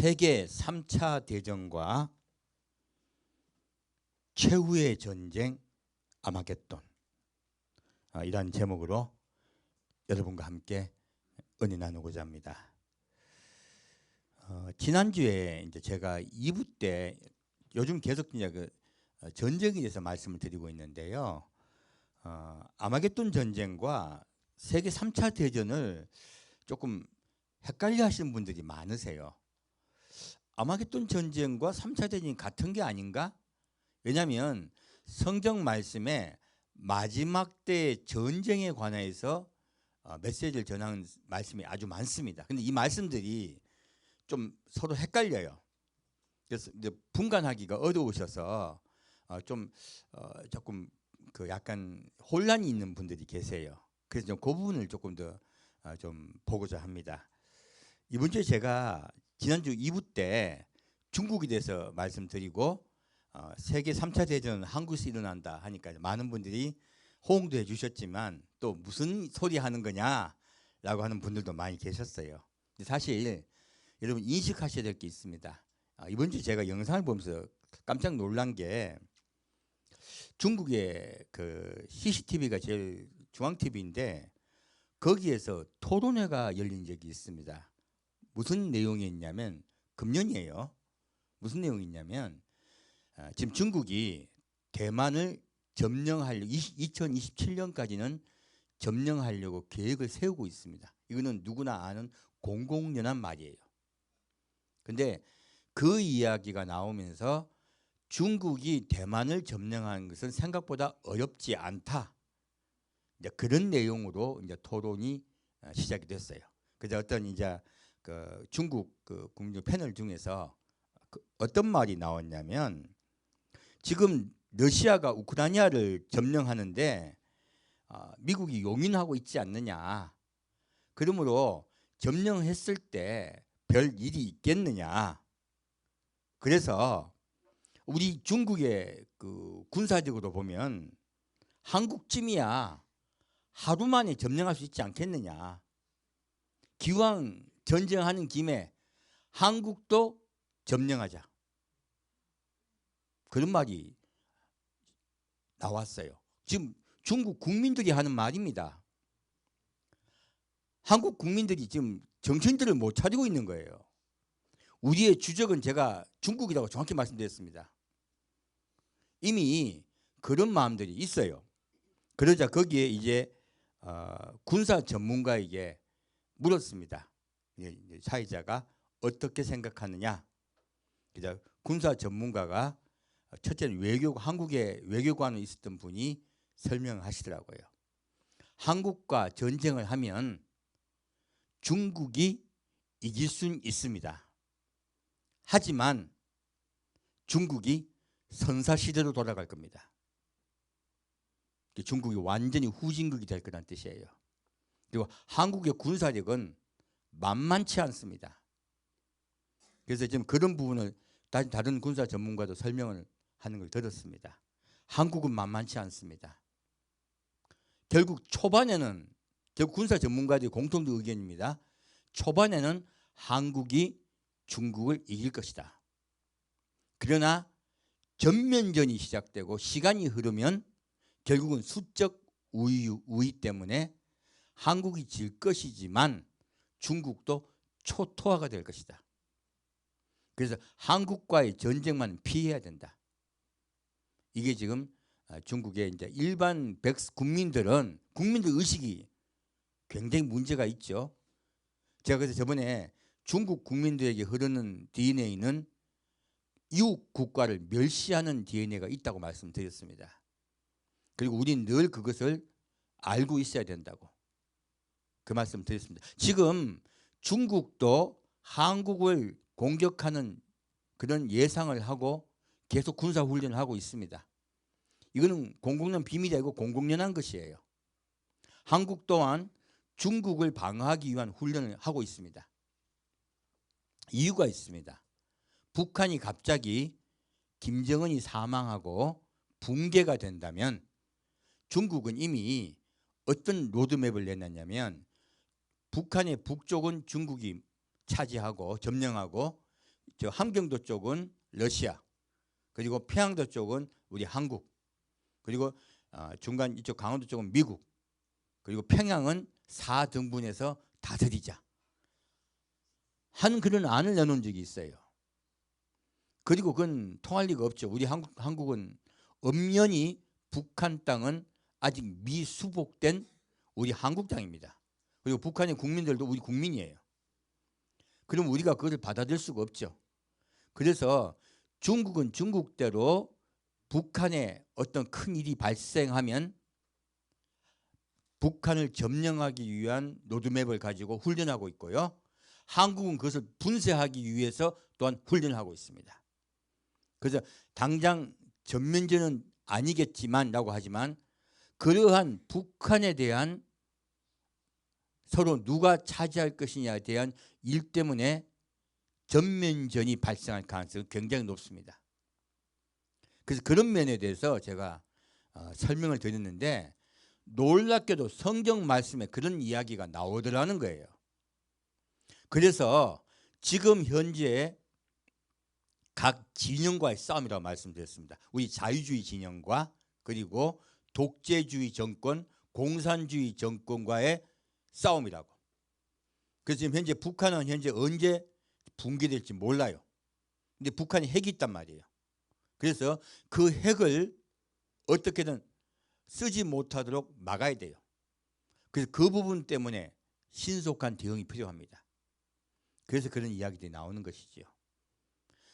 세계 3차 대전과 최후의 전쟁 아마겟돈, 이러한 제목으로 여러분과 함께 은혜 나누고자 합니다. 지난주에 이제 제가 2부 때 요즘 계속 이제 전쟁에 대해서 말씀을 드리고 있는데요. 아마겟돈 전쟁과 세계 3차 대전을 조금 헷갈려 하시는 분들이 많으세요. 아마겟돈 전쟁과 3차 대전이 같은 게 아닌가? 왜냐하면 성경 말씀에 마지막 때의 전쟁에 관해서 메시지를 전하는 말씀이 아주 많습니다. 근데 이 말씀들이 좀 서로 헷갈려요. 그래서 이제 분간하기가 어려우셔서 조금 약간 혼란이 있는 분들이 계세요. 그래서 좀 그 부분을 조금 더 좀 보고자 합니다. 이번 주에 제가 지난주 2부 때 중국에 대해서 말씀드리고 세계 3차 대전은 한국에서 일어난다 하니까 많은 분들이 호응도 해주셨지만 또 무슨 소리 하는 거냐라고 하는 분들도 많이 계셨어요. 사실 여러분 인식하셔야 될 게 있습니다. 이번 주에 제가 영상을 보면서 깜짝 놀란 게 중국의 그 CCTV가 제일 중앙 TV인데 거기에서 토론회가 열린 적이 있습니다. 무슨 내용이 있냐면 금년이에요. 무슨 내용이 있냐면 지금 중국이 대만을 점령하려고 2027년까지는 점령하려고 계획을 세우고 있습니다. 이거는 누구나 아는 공공연한 말이에요. 근데 그 이야기가 나오면서 중국이 대만을 점령하는 것은 생각보다 어렵지 않다. 이제 그런 내용으로 이제 토론이 시작이 됐어요. 그래서 어떤 이제 그 중국 그 국민 패널 중에서 어떤 말이 나왔냐면 지금 러시아가 우크라이나를 점령하는데 미국이 용인하고 있지 않느냐. 그러므로 점령했을 때 별 일이 있겠느냐. 그래서 우리 중국의 그 군사적으로 보면 한국쯤이야 하루 만에 점령할 수 있지 않겠느냐. 기왕 전쟁하는 김에 한국도 점령하자. 그런 말이 나왔어요. 지금 중국 국민들이 하는 말입니다. 한국 국민들이 지금 정신들을 못 차리고 있는 거예요. 우리의 주적은 제가 중국이라고 정확히 말씀드렸습니다. 이미 그런 마음들이 있어요. 그러자 거기에 이제 군사 전문가에게 물었습니다. 사회자가 어떻게 생각하느냐. 그래서 군사 전문가가 첫째는 한국의 외교관에 있었던 분이 설명하시더라고요. 한국과 전쟁을 하면 중국이 이길 수는 있습니다. 하지만 중국이 선사시대로 돌아갈 겁니다. 중국이 완전히 후진국이 될 거란 뜻이에요. 그리고 한국의 군사력은 만만치 않습니다. 그래서 지금 그런 부분을 다른 군사 전문가도 설명을 하는 걸 들었습니다. 한국은 만만치 않습니다. 결국 군사 전문가들의 공통된 의견입니다. 초반에는 한국이 중국을 이길 것이다. 그러나 전면전이 시작되고 시간이 흐르면 결국은 수적 우위 때문에 한국이 질 것이지만 중국도 초토화가 될 것이다. 그래서 한국과의 전쟁만 피해야 된다. 이게 지금 중국의 이제 일반 국민들 의식이 굉장히 문제가 있죠. 제가 그래서 저번에 중국 국민들에게 흐르는 DNA는 이웃 국가를 멸시하는 DNA가 있다고 말씀드렸습니다. 그리고 우리는 늘 그것을 알고 있어야 된다고 그 말씀 드렸습니다. 지금 중국도 한국을 공격하는 그런 예상을 하고 계속 군사훈련을 하고 있습니다. 이거는 공공연 비밀이 아니고 공공연한 것이에요. 한국 또한 중국을 방어하기 위한 훈련을 하고 있습니다. 이유가 있습니다. 북한이 갑자기 김정은이 사망하고 붕괴가 된다면 중국은 이미 어떤 로드맵을 내놨냐면 북한의 북쪽은 중국이 차지하고 점령하고 저 함경도 쪽은 러시아, 그리고 평양도 쪽은 우리 한국, 그리고 중간 이쪽 강원도 쪽은 미국, 그리고 평양은 4등분해서 다스리자 한 그런 안을 내놓은 적이 있어요. 그리고 그건 통할 리가 없죠. 우리 한국은 엄연히 북한 땅은 아직 미수복된 우리 한국 땅입니다. 그리고 북한의 국민들도 우리 국민이에요. 그럼 우리가 그것을 받아들일 수가 없죠. 그래서 중국은 중국대로 북한에 어떤 큰 일이 발생하면 북한을 점령하기 위한 로드맵을 가지고 훈련하고 있고요. 한국은 그것을 분쇄하기 위해서 또한 훈련하고 있습니다. 그래서 당장 전면전은 아니겠지만 라고 하지만 그러한 북한에 대한 서로 누가 차지할 것이냐에 대한 일 때문에 전면전이 발생할 가능성이 굉장히 높습니다. 그래서 그런 면에 대해서 제가 설명을 드렸는데 놀랍게도 성경 말씀에 그런 이야기가 나오더라는 거예요. 그래서 지금 현재 각 진영과의 싸움이라고 말씀드렸습니다. 우리 자유주의 진영과 그리고 독재주의 정권, 공산주의 정권과의 싸움이라고. 그래서 지금 현재 북한은 현재 언제 붕괴될지 몰라요. 근데 북한이 핵이 있단 말이에요. 그래서 그 핵을 어떻게든 쓰지 못하도록 막아야 돼요. 그래서 그 부분 때문에 신속한 대응이 필요합니다. 그래서 그런 이야기들이 나오는 것이지요.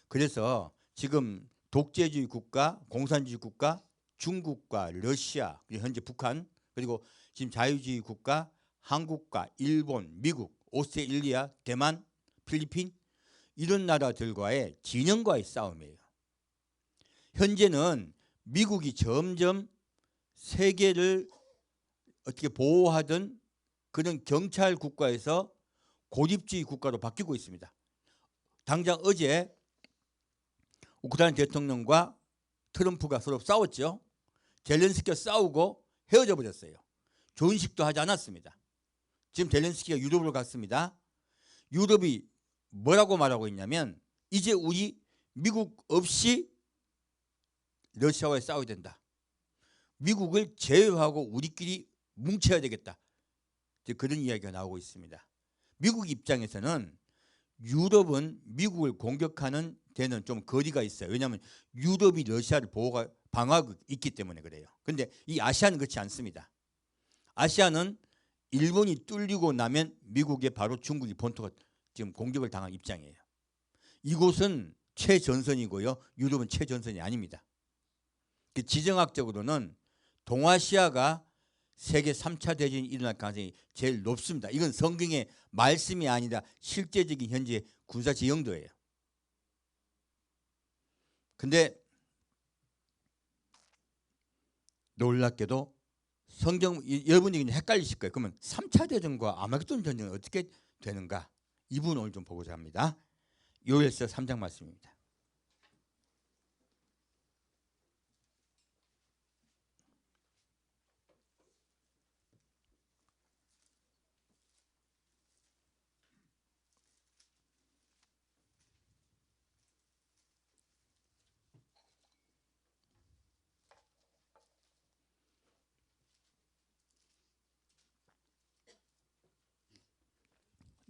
그래서 지금 독재주의 국가, 공산주의 국가, 중국과 러시아, 현재 북한, 그리고 지금 자유주의 국가, 한국과 일본, 미국, 오스트레일리아, 대만, 필리핀 이런 나라들과의 진영과의 싸움이에요. 현재는 미국이 점점 세계를 어떻게 보호하던 그런 경찰 국가에서 고립주의 국가로 바뀌고 있습니다. 당장 어제 우크라이나 대통령과 트럼프가 서로 싸웠죠. 젤렌스키가 싸우고 헤어져 버렸어요. 존식도 하지 않았습니다. 지금 젤렌스키가 유럽으로 갔습니다. 유럽이 뭐라고 말하고 있냐면 이제 우리 미국 없이 러시아와 싸워야 된다. 미국을 제외하고 우리끼리 뭉쳐야 되겠다. 그런 이야기가 나오고 있습니다. 미국 입장에서는 유럽은 미국을 공격하는 데는 좀 거리가 있어요. 왜냐하면 유럽이 러시아를 방어하고 있기 때문에 그래요. 그런데 이 아시아는 그렇지 않습니다. 아시아는 일본이 뚫리고 나면 미국에 바로 중국이 본토가 지금 공격을 당할 입장이에요. 이곳은 최전선이고요. 유럽은 최전선이 아닙니다. 지정학적으로는 동아시아가 세계 3차 대전이 일어날 가능성이 제일 높습니다. 이건 성경의 말씀이 아니라 실제적인 현재 군사 지형도예요. 근데 놀랍게도 성경 여러분이 헷갈리실 거예요. 그러면 3차 대전과 아마겟돈 전쟁은 어떻게 되는가? 이 부분을 오늘 좀 보고자 합니다. 요엘서 3장 말씀입니다.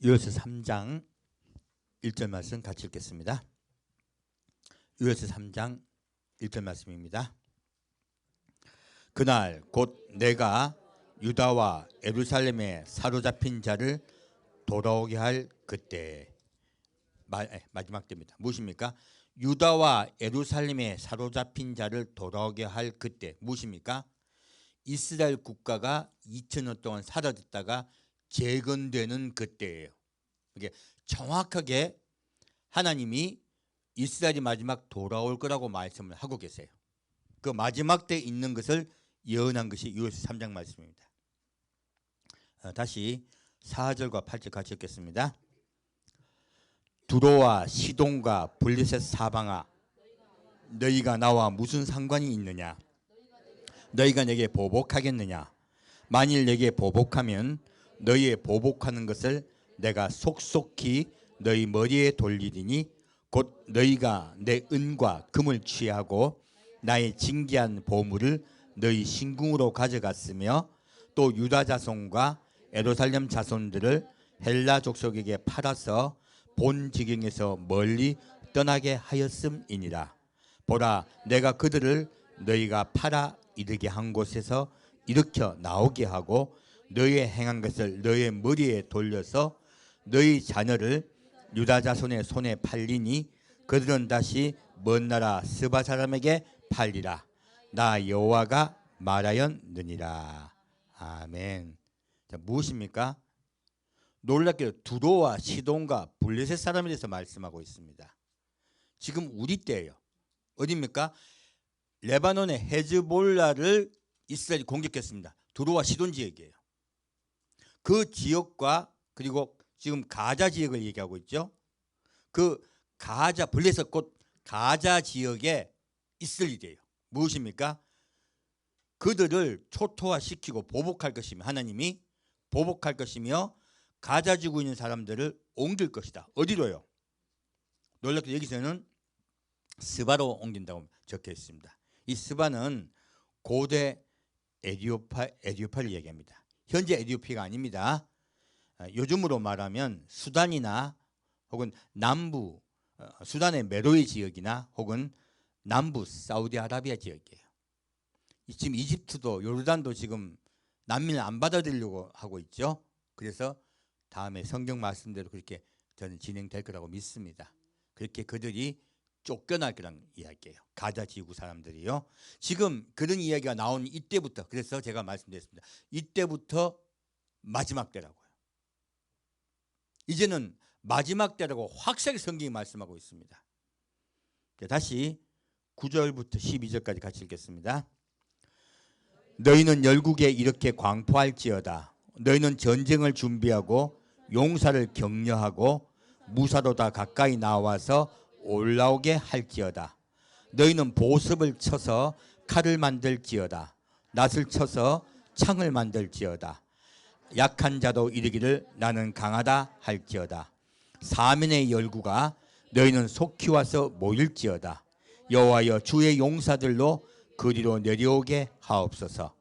요엘서 3장 1절 말씀 같이 읽겠습니다. 요엘서 3장 1절 말씀입니다. 그날 곧 내가 유다와 예루살렘에 사로잡힌 자를 돌아오게 할 그때. 마지막 때입니다. 무엇입니까? 유다와 예루살렘에 사로잡힌 자를 돌아오게 할 그때. 무엇입니까? 이스라엘 국가가 2000년 동안 사라졌다가 재건되는 그때예요. 이게 정확하게 하나님이 이스라엘이 마지막 돌아올 거라고 말씀을 하고 계세요. 그 마지막 때 있는 것을 예언한 것이 요엘서 3장 말씀입니다. 다시 4절과 8절 같이 읽겠습니다. 두로와 시돈과 블레셋 사방아 너희가 나와 무슨 상관이 있느냐? 너희가 내게 보복하겠느냐? 만일 내게 보복하면 너희의 보복하는 것을 내가 속속히 너희 머리에 돌리리니 곧 너희가 내 은과 금을 취하고 나의 징계한 보물을 너희 신궁으로 가져갔으며 또 유다 자손과 예루살렘 자손들을 헬라 족속에게 팔아서 본 지경에서 멀리 떠나게 하였음이니라. 보라, 내가 그들을 너희가 팔아 이르게 한 곳에서 일으켜 나오게 하고 너희의 행한 것을 너희의 머리에 돌려서 너희 자녀를 유다 자손의 손에 팔리니 그들은 다시 먼 나라 스바 사람에게 팔리라. 나 여호와가 말하였느니라. 아멘. 자, 무엇입니까? 놀랍게도 두로와 시돈과 블레셋 사람에 대해서 말씀하고 있습니다. 지금 우리 때예요. 어디입니까? 레바논의 헤즈볼라를 이스라엘이 공격했습니다. 두로와 시돈 지역이에요. 그 지역과 그리고 지금 가자 지역을 얘기하고 있죠. 그 가자 블레셋 곧 가자 지역에 있을 일이에요. 무엇입니까? 그들을 초토화시키고 보복할 것이며 하나님이 보복할 것이며 가자 지구에 있는 사람들을 옮길 것이다. 어디로요? 놀랍게 여기서는 스바로 옮긴다고 적혀 있습니다. 이 스바는 고대 에디오파를 얘기합니다. 현재 에디오피아가 아닙니다. 요즘으로 말하면 수단이나 혹은 남부 수단의 메로이 지역이나 혹은 남부 사우디아라비아 지역이에요. 지금 이집트도 요르단도 지금 난민을 안 받아들이려고 하고 있죠. 그래서 다음에 성경 말씀대로 그렇게 저는 진행될 거라고 믿습니다. 그렇게 그들이 쫓겨날 거란 이야기예요. 가자 지구 사람들이요. 지금 그런 이야기가 나온 이때부터, 그래서 제가 말씀드렸습니다. 이때부터 마지막 때라고요. 이제는 마지막 때라고 확실하게 성경이 말씀하고 있습니다. 다시 9절부터 12절까지 같이 읽겠습니다. 너희는 열국에 이렇게 광포할지어다. 너희는 전쟁을 준비하고 용사를 격려하고 무사로 다 가까이 나와서 올라오게 할지어다. 너희는 보습을 쳐서 칼을 만들지어다. 낫을 쳐서 창을 만들지어다. 약한 자도 이르기를 나는 강하다 할지어다. 사면의 열구가 너희는 속히 와서 모일지어다. 여호와여 주의 용사들로 그리로 내려오게 하옵소서.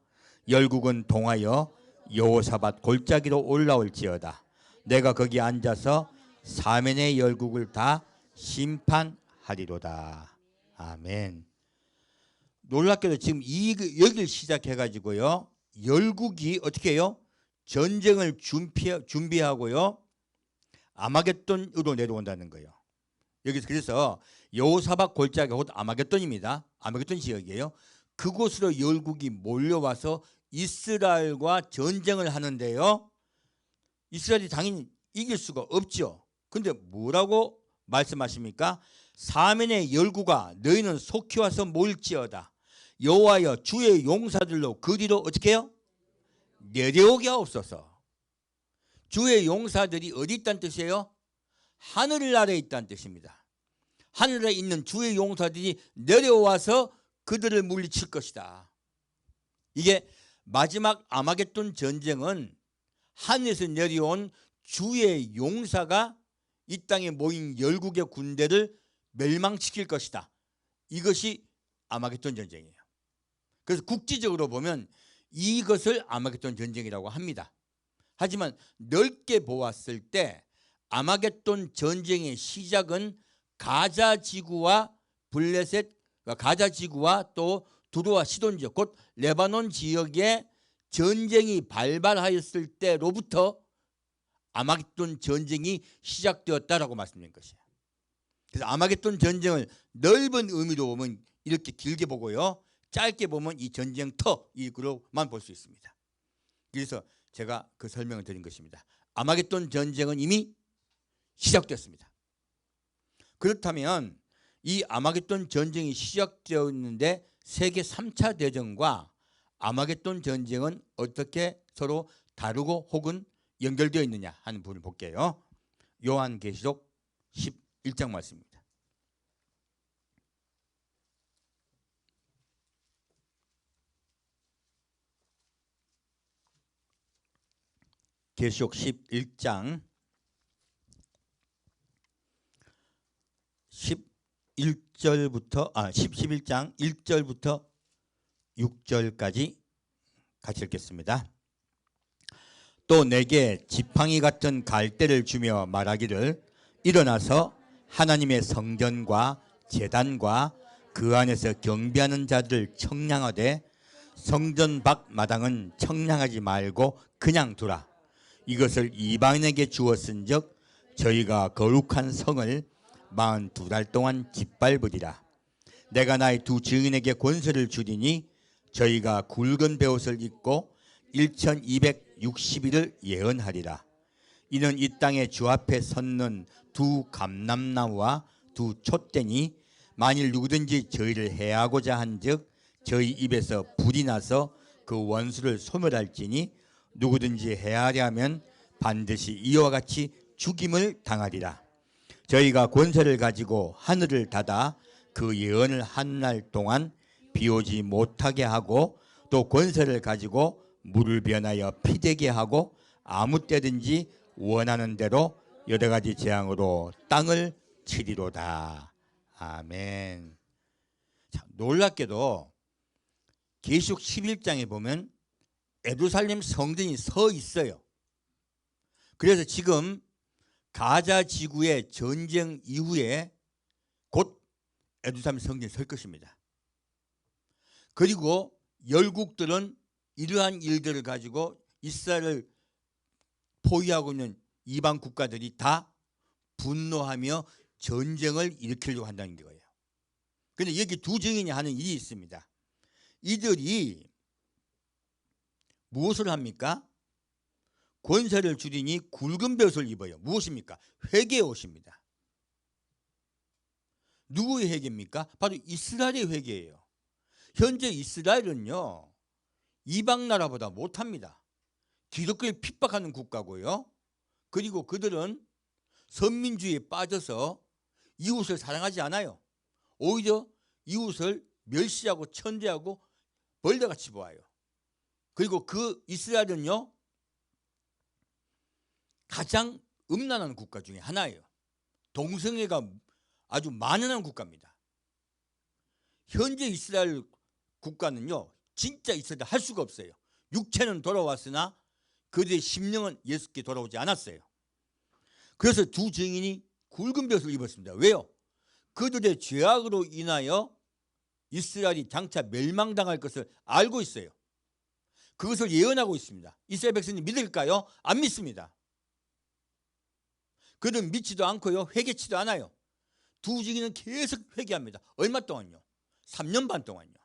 열국은 동하여 여호사밧 골짜기로 올라올지어다. 내가 거기 앉아서 사면의 열국을 다 심판하리로다. 아멘. 놀랍게도 지금 여기를 시작해가지고요, 열국이 어떻게 해요? 전쟁을 준비하고요, 아마겟돈으로 내려온다는 거예요. 여기서 그래서 여호사밧 골짜기가 곧 아마겟돈입니다. 아마겟돈 지역이에요. 그곳으로 열국이 몰려와서 이스라엘과 전쟁을 하는데요, 이스라엘이 당연히 이길 수가 없죠. 근데 뭐라고 말씀하십니까? 사면의 열구가 너희는 속히 와서 모일지어다. 여호와여 주의 용사들로 그리로 어떻게 해요? 내려오게 하옵소서. 주의 용사들이 어디 있다는 뜻이에요? 하늘나라에 있다는 뜻입니다. 하늘에 있는 주의 용사들이 내려와서 그들을 물리칠 것이다. 이게 마지막 아마겟돈 전쟁은 하늘에서 내려온 주의 용사가 이 땅에 모인 열국의 군대를 멸망시킬 것이다. 이것이 아마겟돈 전쟁이에요. 그래서 국지적으로 보면 이것을 아마겟돈 전쟁이라고 합니다. 하지만 넓게 보았을 때 아마겟돈 전쟁의 시작은 가자 지구와 블레셋, 가자 지구와 또 두로와 시돈 지역, 곧 레바논 지역에 전쟁이 발발하였을 때로부터 아마겟돈 전쟁이 시작되었다라고 말씀드린 것이에요. 그래서 아마겟돈 전쟁을 넓은 의미로 보면 이렇게 길게 보고요, 짧게 보면 이 전쟁터 이거로만 볼 수 있습니다. 그래서 제가 그 설명을 드린 것입니다. 아마겟돈 전쟁은 이미 시작됐습니다. 그렇다면 이 아마겟돈 전쟁이 시작되었는데 세계 3차 대전과 아마겟돈 전쟁은 어떻게 서로 다르고 혹은 연결되어 있느냐 하는 부분을 볼게요. 요한계시록 11장 말씀입니다. 계시록 11장 1절부터 11장 1절부터 6절까지 같이 읽겠습니다. 또 내게 지팡이 같은 갈대를 주며 말하기를 일어나서 하나님의 성전과 제단과 그 안에서 경배하는 자들을 청량하되 성전 밖 마당은 청량하지 말고 그냥 두라. 이것을 이방인에게 주었은즉 저희가 거룩한 성을 42달 동안 짓밟으리라. 내가 나의 두 증인에게 권세를 주리니 저희가 굵은 베옷을 입고 1260일을 예언하리라. 이는 이 땅에 주 앞에 섰는 두 감람나무와 두 촛대니 만일 누구든지 저희를 해하고자 한즉 저희 입에서 불이 나서 그 원수를 소멸할지니 누구든지 해하려 하면 반드시 이와 같이 죽임을 당하리라. 저희가 권세를 가지고 하늘을 닫아 그 예언을 한 날 동안 비오지 못하게 하고 또 권세를 가지고 물을 변하여 피되게 하고 아무 때든지 원하는 대로 여러 가지 재앙으로 땅을 치리로다. 아멘. 자, 놀랍게도 계시록 11장에 보면 예루살렘 성전이 서 있어요. 그래서 지금 가자 지구의 전쟁 이후에 곧 예루살렘 성전이 설 것입니다. 그리고 열국들은 이러한 일들을 가지고 이스라엘을 포위하고 있는 이방 국가들이 다 분노하며 전쟁을 일으키려고 한다는 거예요. 그런데 여기 두 증인이 하는 일이 있습니다. 이들이 무엇을 합니까? 권세를 주리니 굵은 베옷을 입어요. 무엇입니까? 회개의 옷입니다. 누구의 회개입니까? 바로 이스라엘의 회개예요. 현재 이스라엘은요, 이방 나라보다 못합니다. 기독교를 핍박하는 국가고요. 그리고 그들은 선민주의에 빠져서 이웃을 사랑하지 않아요. 오히려 이웃을 멸시하고 천대하고 벌레같이 보아요. 그리고 그 이스라엘은요, 가장 음란한 국가 중에 하나예요. 동성애가 아주 만연한 국가입니다. 현재 이스라엘 국가는요, 진짜 이스라엘 할 수가 없어요. 육체는 돌아왔으나 그들의 심령은 예수께 돌아오지 않았어요. 그래서 두 증인이 굵은 베옷을 입었습니다. 왜요? 그들의 죄악으로 인하여 이스라엘이 장차 멸망당할 것을 알고 있어요. 그것을 예언하고 있습니다. 이스라엘 백성이 믿을까요? 안 믿습니다. 그들은 믿지도 않고요, 회개치도 않아요. 두 증인은 계속 회개합니다. 얼마 동안요? 3년 반 동안요.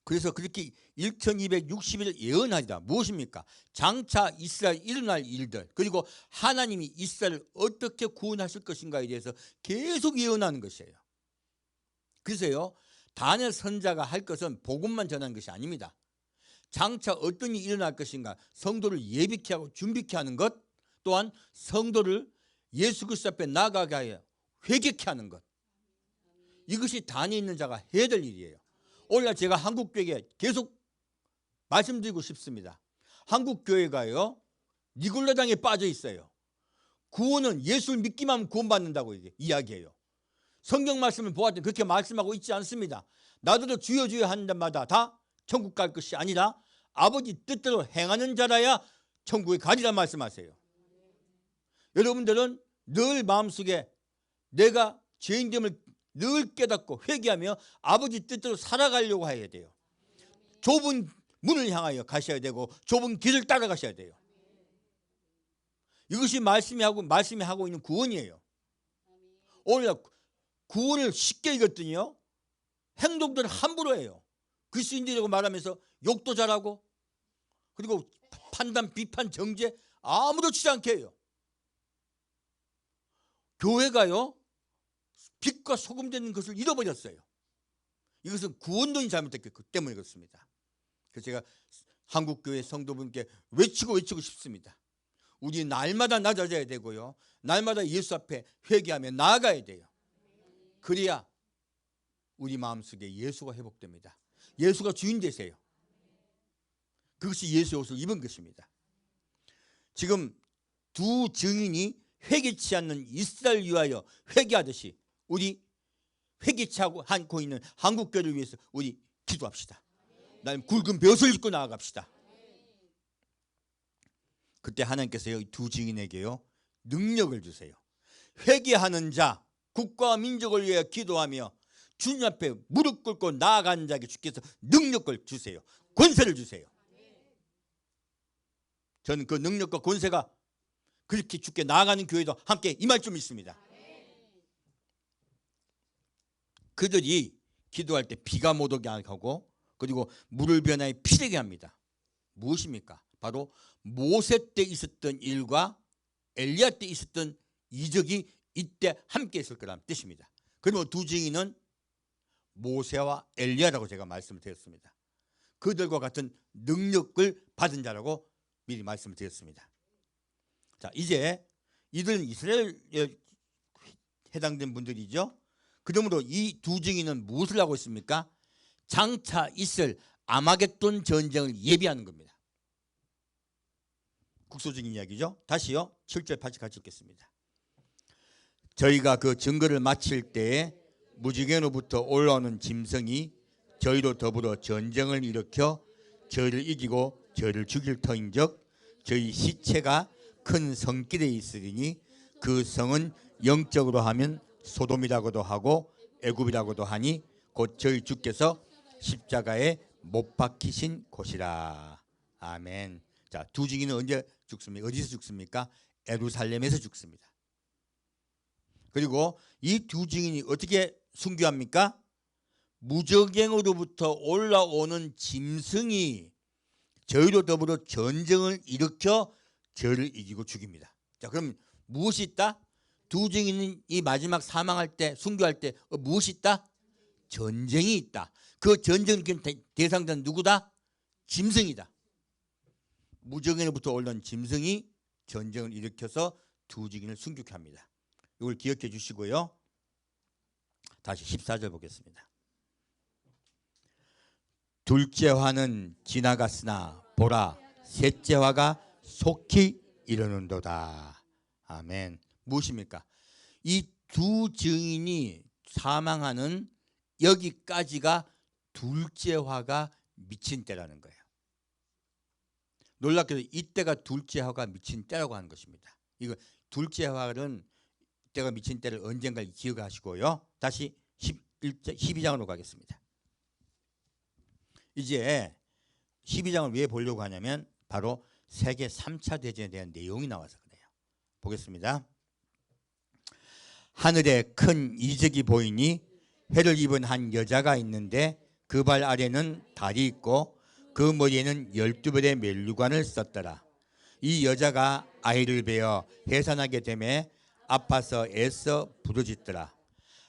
그래서 그렇게 1260일 예언하리라. 무엇입니까? 장차 이스라엘 일어날 일들, 그리고 하나님이 이스라엘을 어떻게 구원하실 것인가에 대해서 계속 예언하는 것이에요. 그래서요, 다니엘 선지자가 할 것은 복음만 전하는 것이 아닙니다. 장차 어떤 일이 일어날 것인가, 성도를 예비케 하고 준비케 하는 것, 또한 성도를 예수 그리스도 앞에 나아가게 하여 회개케 하는 것, 이것이 다니엘 있는 자가 해야 될 일이에요. 오늘날 제가 한국교회에 계속 말씀드리고 싶습니다. 한국교회가요, 니골라당에 빠져 있어요. 구원은 예수를 믿기만 하면 구원받는다고 이야기해요. 성경 말씀을 보았더니 그렇게 말씀하고 있지 않습니다. 나도 주여 주여 하는 자마다 다 천국 갈 것이 아니라 아버지 뜻대로 행하는 자라야 천국에 가리라 말씀하세요. 여러분들은 늘 마음속에 내가 죄인됨을 늘 깨닫고 회개하며 아버지 뜻대로 살아가려고 해야 돼요. 좁은 문을 향하여 가셔야 되고 좁은 길을 따라가셔야 돼요. 이것이 말씀이 하고 있는 구원이에요. 오늘 구원을 쉽게 읽었더니요, 행동들을 함부로 해요. 그리스도인들이라고 말하면서 욕도 잘하고, 그리고 판단, 비판, 정죄 아무렇지 않게 해요. 교회가요, 빛과 소금 되는 것을 잃어버렸어요. 이것은 구원론이 잘못됐기 때문에 그렇습니다. 그래서 제가 한국교회 성도분께 외치고 싶습니다. 우리 날마다 낮아져야 되고요, 날마다 예수 앞에 회개하며 나아가야 돼요. 그래야 우리 마음속에 예수가 회복됩니다. 예수가 주인 되세요. 그것이 예수의 옷을 입은 것입니다. 지금 두 증인이 회개치 않는 이스라엘 위하여 회개하듯이 우리 회개치 않고 있는 한국교회를 위해서 우리 기도합시다. 나는 굵은 벼슬 입고 나아갑시다. 그때 하나님께서 이 두 증인에게요 능력을 주세요. 회개하는 자, 국가와 민족을 위해 기도하며 주님 앞에 무릎 꿇고 나아가는 자에게 주께서 능력을 주세요. 권세를 주세요. 저는 그 능력과 권세가 그렇게 주께 나아가는 교회도 함께 임할 줄 믿습니다. 그들이 기도할 때 비가 못 오게 하고 그리고 물을 변화에 피되게 합니다. 무엇입니까? 바로 모세 때 있었던 일과 엘리야 때 있었던 이적이 이때 함께 있을 거라는 뜻입니다. 그러면 두 증인은 모세와 엘리야라고 제가 말씀을 드렸습니다. 그들과 같은 능력을 받은 자라고 미리 말씀을 드렸습니다. 자, 이제 이들은 이스라엘에 해당된 분들이죠. 그러므로 이 두 증인은 무엇을 하고 있습니까? 장차 있을 아마겟돈 전쟁을 예비하는 겁니다. 국소적인 이야기죠. 다시요. 7절 8절 같이 읽겠습니다. 저희가 그 증거를 마칠 때에 무지개로부터 올라오는 짐승이 저희로 더불어 전쟁을 일으켜 저희를 이기고 저희를 죽일 터인즉 저희 시체가 큰 성길에 있으리니 그 성은 영적으로 하면 소돔이라고도 하고 애굽이라고도 하니 곧 저희 주께서 십자가에 못 박히신 곳이라. 아멘. 자, 두 증인은 언제 죽습니까? 어디서 죽습니까? 예루살렘에서 죽습니다. 그리고 이 두 증인이 어떻게 순교합니까? 무저갱으로부터 올라오는 짐승이 저희로 더불어 전쟁을 일으켜 저를 이기고 죽입니다. 자, 그럼 무엇이 있다? 두 증인이 마지막 사망할 때, 순교할 때 무엇이 있다? 전쟁이 있다. 그 전쟁 대상자는 누구다? 짐승이다. 무저갱으로부터 올라온 짐승이 전쟁을 일으켜서 두 증인을 순교케 합니다. 이걸 기억해 주시고요. 다시 14절 보겠습니다. 둘째 화는 지나갔으나 보라 셋째 화가 속히 이르는도다. 아멘. 무엇입니까? 이 두 증인이 사망하는 여기까지가 둘째 화가 미친 때라는 거예요. 놀랍게도 이때가 둘째 화가 미친 때라고 하는 것입니다. 이거 둘째 화는 때가 미친 때를 언젠가 기억하시고요. 다시 12장으로 가겠습니다. 이제 12장을 왜 보려고 하냐면 바로 세계 3차 대전에 대한 내용이 나와서 그래요. 보겠습니다. 하늘에 큰 이적이 보이니 해를 입은 한 여자가 있는데 그 발 아래는 달이 있고 그 머리에는 12별의 멜류관을 썼더라. 이 여자가 아이를 베어 해산하게 되매 아파서 애써 부르짖더라.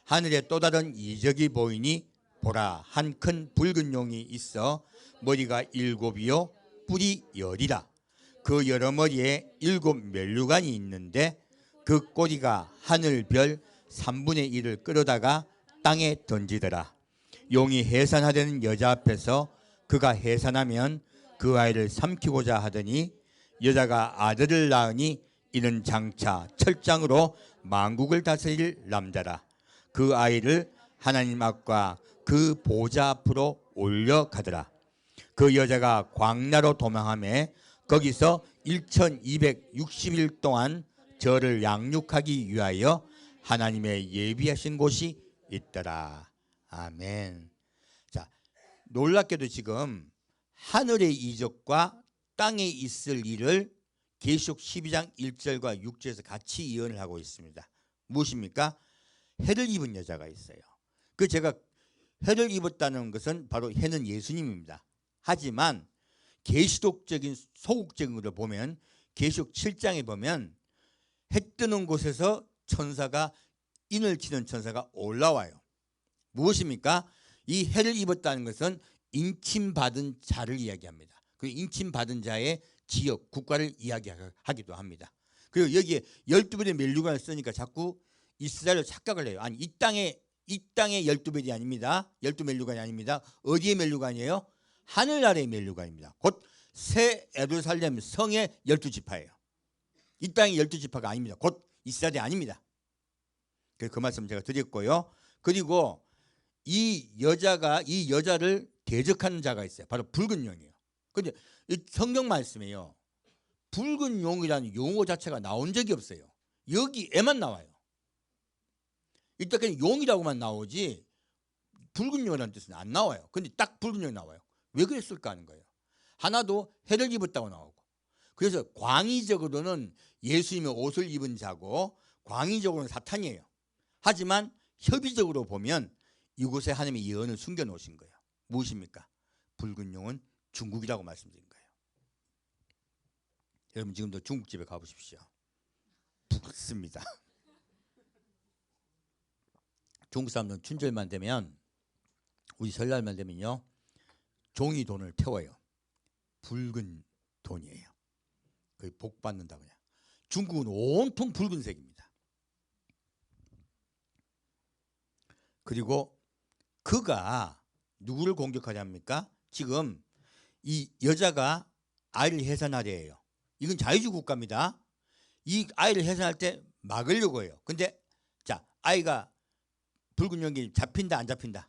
하늘에 또 다른 이적이 보이니 보라 한 큰 붉은 용이 있어 머리가 7이요 뿔이 10이라. 그 여러 머리에 7 멜류관이 있는데 그 꼬리가 하늘 별 3분의 1을 끌어다가 땅에 던지더라. 용이 해산하려는 여자 앞에서 그가 해산하면 그 아이를 삼키고자 하더니 여자가 아들을 낳으니 이는 장차 철장으로 만국을 다스릴 남자라. 그 아이를 하나님 앞과 그 보좌 앞으로 올려가더라. 그 여자가 광야로 도망하며 거기서 1260일 동안 저를 양육하기 위하여 하나님의 예비하신 곳이 있더라. 아멘. 자, 놀랍게도 지금 하늘의 이적과 땅에 있을 일을 계시록 12장 1절과 6절에서 같이 예언을 하고 있습니다. 무엇입니까? 해를 입은 여자가 있어요. 그 제가 해를 입었다는 것은 바로 해는 예수님입니다. 하지만 계시록적인 소극적인 것을 보면 계시록 7장에 보면 해 뜨는 곳에서 천사가 인을 치는 천사가 올라와요. 무엇입니까? 이 해를 입었다는 것은 인침받은 자를 이야기합니다. 그 인침받은 자의 지역, 국가를 이야기하기도 합니다. 그리고 여기에 12별의 멜류관을 쓰니까 자꾸 이스라엘을 착각을 해요. 아니 이 땅에 12별이 아닙니다. 12멜류관이 아닙니다. 어디의 멜류관이에요? 하늘나라의 멜류관입니다. 곧 새 예루살렘 성의 12지파예요. 이 땅의 12지파가 아닙니다. 곧 이스라엘이 아닙니다. 그 말씀 제가 드렸고요. 그리고 이 여자를 대적하는 자가 있어요. 바로 붉은 용이에요. 근데 이 성경 말씀에요, 붉은 용이라는 용어 자체가 나온 적이 없어요. 여기에만 나와요. 이때까지 용이라고만 나오지 붉은 용이라는 뜻은 안 나와요. 근데 딱 붉은 용이 나와요. 왜 그랬을까 하는 거예요. 하나도 해를 입었다고 나오고, 그래서 광의적으로는 예수님의 옷을 입은 자고 광의적으로는 사탄이에요. 하지만 협의적으로 보면 이곳에 하나님의 예언을 숨겨놓으신 거예요. 무엇입니까? 붉은 용은 중국이라고 말씀드린 거예요. 여러분 지금도 중국집에 가보십시오. 붉습니다. 중국 사람들은 춘절만 되면, 우리 설날만 되면요, 종이 돈을 태워요. 붉은 돈이에요. 거의 복 받는다 그냥. 중국은 온통 붉은색입니다. 그리고 그가 누구를 공격하냐입니까? 지금 이 여자가 아이를 해산하려해요. 이건 자유주의 국가입니다. 이 아이를 해산할 때 막으려고 해요. 근데 자, 아이가 붉은 용이 잡힌다 안 잡힌다?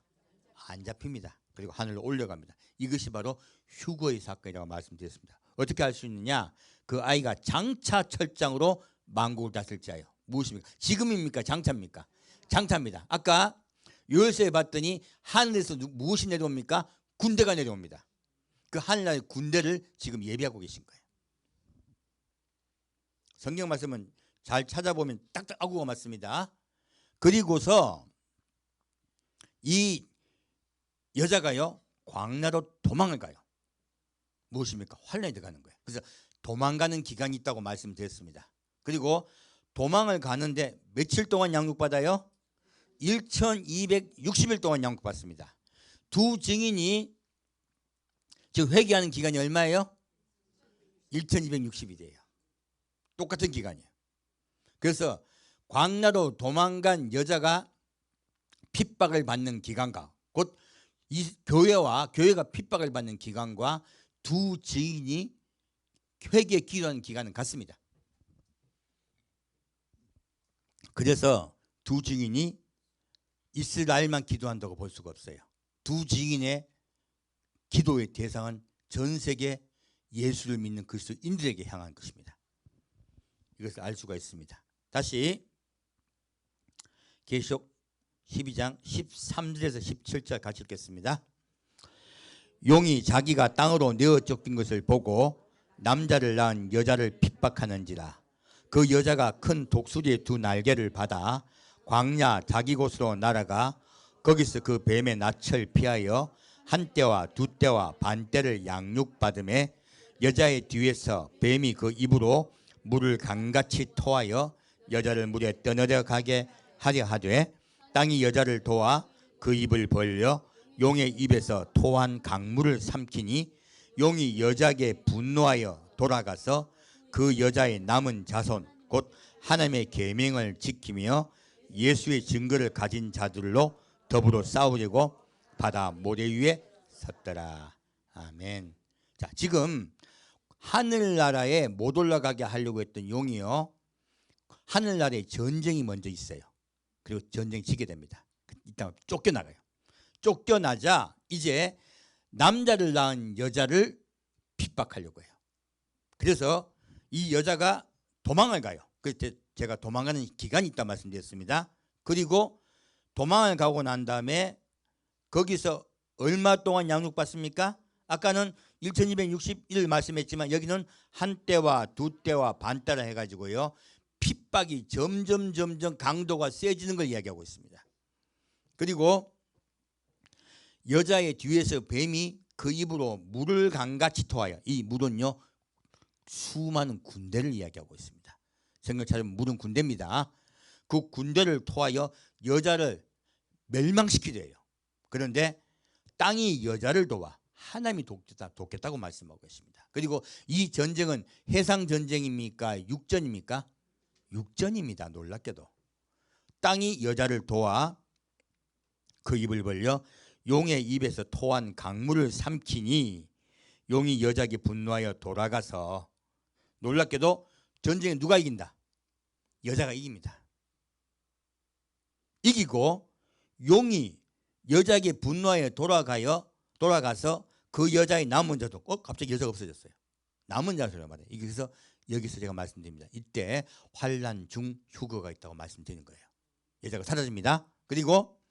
안 잡힙니다. 그리고 하늘로 올려갑니다. 이것이 바로 휴거의 사건이라고 말씀드렸습니다. 어떻게 알 수 있느냐? 그 아이가 장차 철장으로 만국을 다스릴 자예요. 무엇입니까? 지금입니까? 장차입니까? 장차입니다. 아까 요엘서에 봤더니 하늘에서 무엇이 내려옵니까? 군대가 내려옵니다. 그 하늘나라의 군대를 지금 예비하고 계신 거예요. 성경 말씀은 잘 찾아보면 딱딱 아구가 맞습니다. 그리고서 이 여자가요, 광야로 도망을 가요. 무엇입니까? 환란이 들어가는 거예요. 그래서 도망가는 기간이 있다고 말씀드렸습니다. 그리고 도망을 가는데 며칠 동안 양육받아요? 1260일 동안 양육받습니다. 두 증인이 지금 회개하는 기간이 얼마예요? 1260일이에요. 똑같은 기간이에요. 그래서 광야로 도망간 여자가 핍박을 받는 기간과 곧 이 교회가 핍박을 받는 기간과 두 증인이 회개에 기도하는 기간은 같습니다. 그래서 두 증인이 이스라엘만 기도한다고 볼 수가 없어요. 두 증인의 기도의 대상은 전 세계 예수를 믿는 그리스도인들에게 향한 것입니다. 이것을 알 수가 있습니다. 다시 계시록 12장 13절에서 17절 같이 읽겠습니다. 용이 자기가 땅으로 내어 쫓긴 것을 보고 남자를 낳은 여자를 핍박하는지라. 그 여자가 큰 독수리의 두 날개를 받아 광야 자기 곳으로 날아가 거기서 그 뱀의 낯을 피하여 한 떼와 두 떼와 반 떼를 양육받음에 여자의 뒤에서 뱀이 그 입으로 물을 강같이 토하여 여자를 물에 떠내려 가게 하려 하되 땅이 여자를 도와 그 입을 벌려 용의 입에서 토한 강물을 삼키니 용이 여자에게 분노하여 돌아가서 그 여자의 남은 자손 곧 하나님의 계명을 지키며 예수의 증거를 가진 자들로 더불어 싸우려고 바다 모래 위에 섰더라. 아멘. 자, 지금 하늘나라에 못 올라가게 하려고 했던 용이요, 하늘나라에 전쟁이 먼저 있어요. 그리고 전쟁이 지게 됩니다. 이따 쫓겨나가요. 쫓겨나자 이제 남자를 낳은 여자를 핍박하려고 해요. 그래서 이 여자가 도망을 가요. 그래서 제가 도망가는 기간이 있다 말씀드렸습니다. 그리고 도망을 가고 난 다음에 거기서 얼마 동안 양육받습니까? 아까는 1260일 말씀했지만 여기는 한 떼와 두 떼와 반 떼라 해가지고요, 핍박이 점점 강도가 세지는 걸 이야기하고 있습니다. 그리고 여자의 뒤에서 뱀이 그 입으로 물을 강같이 토하여, 이 물은요 수많은 군대를 이야기하고 있습니다. 성경 찾으면 물은 군대입니다. 그 군대를 토하여 여자를 멸망시키래요. 그런데 땅이 여자를 도와 하나님이 돕겠다고 말씀하고 있습니다. 그리고 이 전쟁은 해상 전쟁입니까? 육전입니까? 육전입니다. 놀랍게도 땅이 여자를 도와 그 입을 벌려 용의 입에서 토한 강물을 삼키니 용이 여자에게 분노하여 돌아가서, 놀랍게도 전쟁에 누가 이긴다? 여자가 이깁니다. 이기고 용이 여자에게 분노하여 돌아가서 그 여자의 남은 자도 갑자기 여자가 없어졌어요. 남은 자를 말해요. 그래서 여기서 제가 말씀드립니다. 이때 환난 중 휴거가 있다고 말씀드리는 거예요. 여자가 사라집니다. 그리고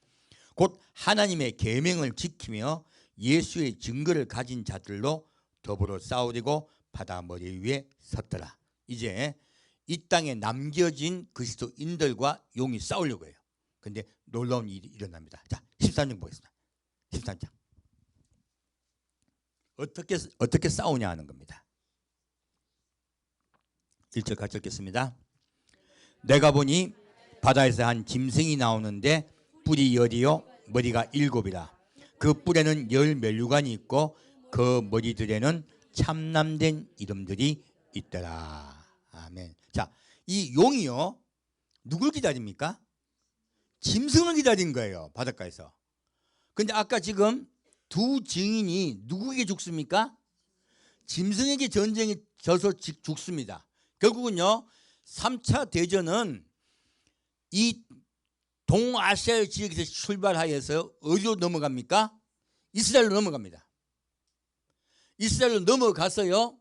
곧 하나님의 계명을 지키며 예수의 증거를 가진 자들로 더불어 싸우리고 바다 머리 위에 섰더라. 이제 이 땅에 남겨진 그리스도인들과 용이 싸우려고 해요. 근데 놀라운 일이 일어납니다. 자, 13장 보겠습니다. 13장. 어떻게 싸우냐 하는 겁니다. 1절 같이 읽겠습니다. 내가 보니 바다에서 한 짐승이 나오는데 뿔이 10이요 머리가 7이라. 그 뿔에는 10면류관이 있고 그 머리들에는 참남된 이름들이 있더라. 아멘. 자, 이 용이요 누굴 기다립니까? 짐승을 기다린 거예요. 바닷가에서. 근데 아까 지금 두 증인이 누구에게 죽습니까? 짐승에게 전쟁에 져서 죽습니다. 결국은요 3차 대전은 이 동아시아 지역에서 출발하여서 어디로 넘어갑니까? 이스라엘로 넘어갑니다. 이스라엘로 넘어가서요